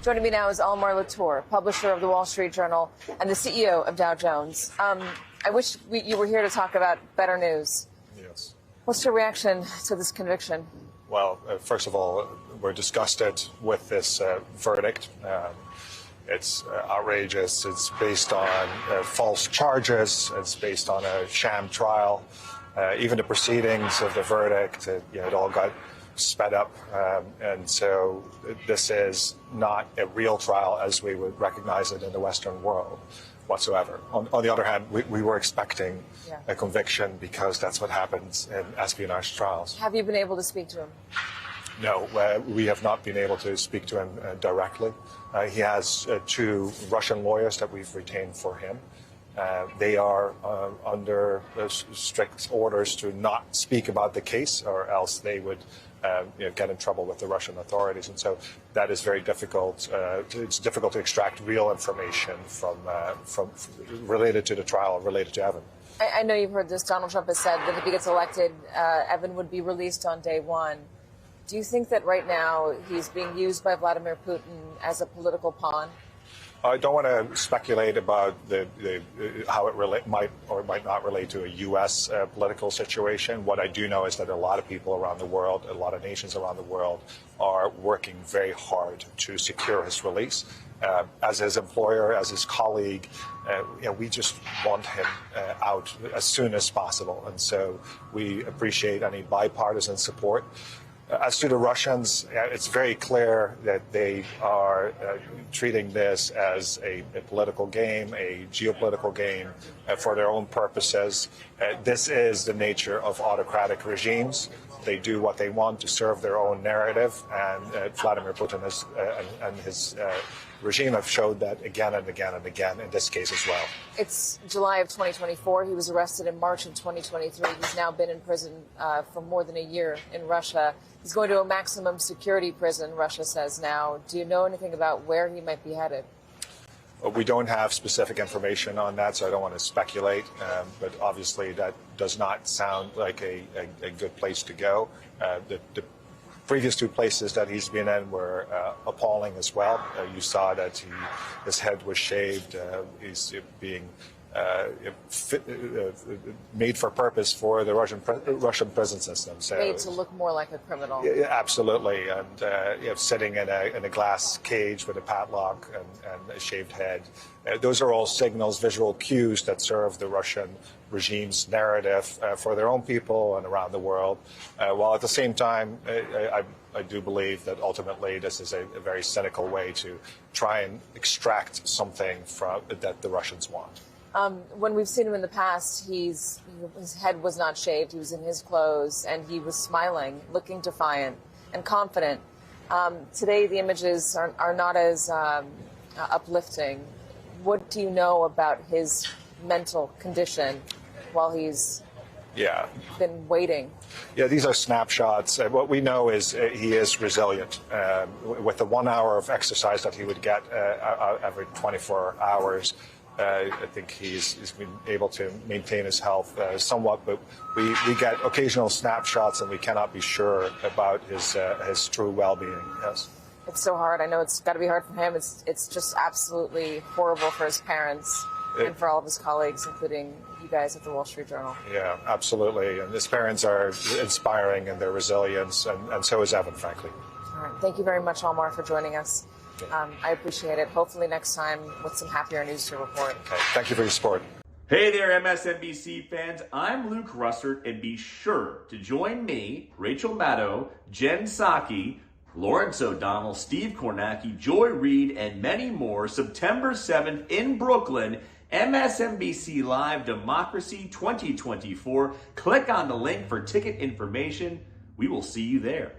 Joining me now is Almar Latour, publisher of the Wall Street Journal and the CEO of Dow Jones. I wish you were here to talk about better news. Yes. What's your reaction to this conviction? Well, first of all, we're disgusted with this verdict. It's outrageous. It's based on false charges. It's based on a sham trial. Even the proceedings of the verdict, it all got sped up. And so this is not a real trial as we would recognize it in the Western world whatsoever. On the other hand, we were expecting a conviction because that's what happens in espionage trials. Have you been able to speak to him? No, we have not been able to speak to him directly. He has two Russian lawyers that we've retained for him. They are under strict orders to not speak about the case, or else they would get in trouble with the Russian authorities. And so that is very difficult. It's difficult to extract real information from related to the trial, related to Evan. I know you've heard this. Donald Trump has said that if he gets elected, Evan would be released on day one. Do you think that right now he's being used by Vladimir Putin as a political pawn? I don't want to speculate about how it might or might not relate to a U.S. Political situation. What I do know is that a lot of people around the world, a lot of nations around the world, are working very hard to secure his release. As his employer, as his colleague, we just want him out as soon as possible. And so we appreciate any bipartisan support. As to the Russians, it's very clear that they are treating this as a political game, a geopolitical game for their own purposes. This is the nature of autocratic regimes. They do what they want to serve their own narrative, and Vladimir Putin and his regime have showed that again and again and again in this case as well. It's July of 2024. He was arrested in March of 2023. He's now been in prison for more than a year in Russia. He's going to a maximum security prison, Russia says now. Do you know anything about where he might be headed? We don't have specific information on that, so I don't want to speculate. But obviously that does not sound like a good place to go. The previous two places that he's been in were appalling as well. You saw that his head was shaved. He's being made for purpose for the Russian prison system. So made to look more like a criminal. Yeah, absolutely, and sitting in a glass cage with a padlock and a shaved head. Those are all signals, visual cues that serve the Russian regime's narrative for their own people and around the world. While at the same time, I do believe that ultimately this is a very cynical way to try and extract something that the Russians want. When we've seen him in the past, his head was not shaved. He was in his clothes, and he was smiling, looking defiant and confident. Today, the images are not as uplifting. What do you know about his mental condition while he's been waiting? Yeah, these are snapshots. What we know is he is resilient. With the 1 hour of exercise that he would get every 24 hours, I think he's been able to maintain his health somewhat, but we get occasional snapshots, and we cannot be sure about his true well-being. Yes. It's so hard. I know it's got to be hard for him. It's just absolutely horrible for his parents and for all of his colleagues, including you guys at the Wall Street Journal. Yeah, absolutely. And his parents are inspiring in their resilience, and so is Evan, frankly. All right. Thank you very much, Almar, for joining us. I appreciate it. Hopefully next time with some happier news to report. Okay. Thank you for your support. Hey there, MSNBC fans. I'm Luke Russert, and be sure to join me, Rachel Maddow, Jen Psaki, Lawrence O'Donnell, Steve Kornacki, Joy Reid, and many more September 7th in Brooklyn, MSNBC Live Democracy 2024. Click on the link for ticket information. We will see you there.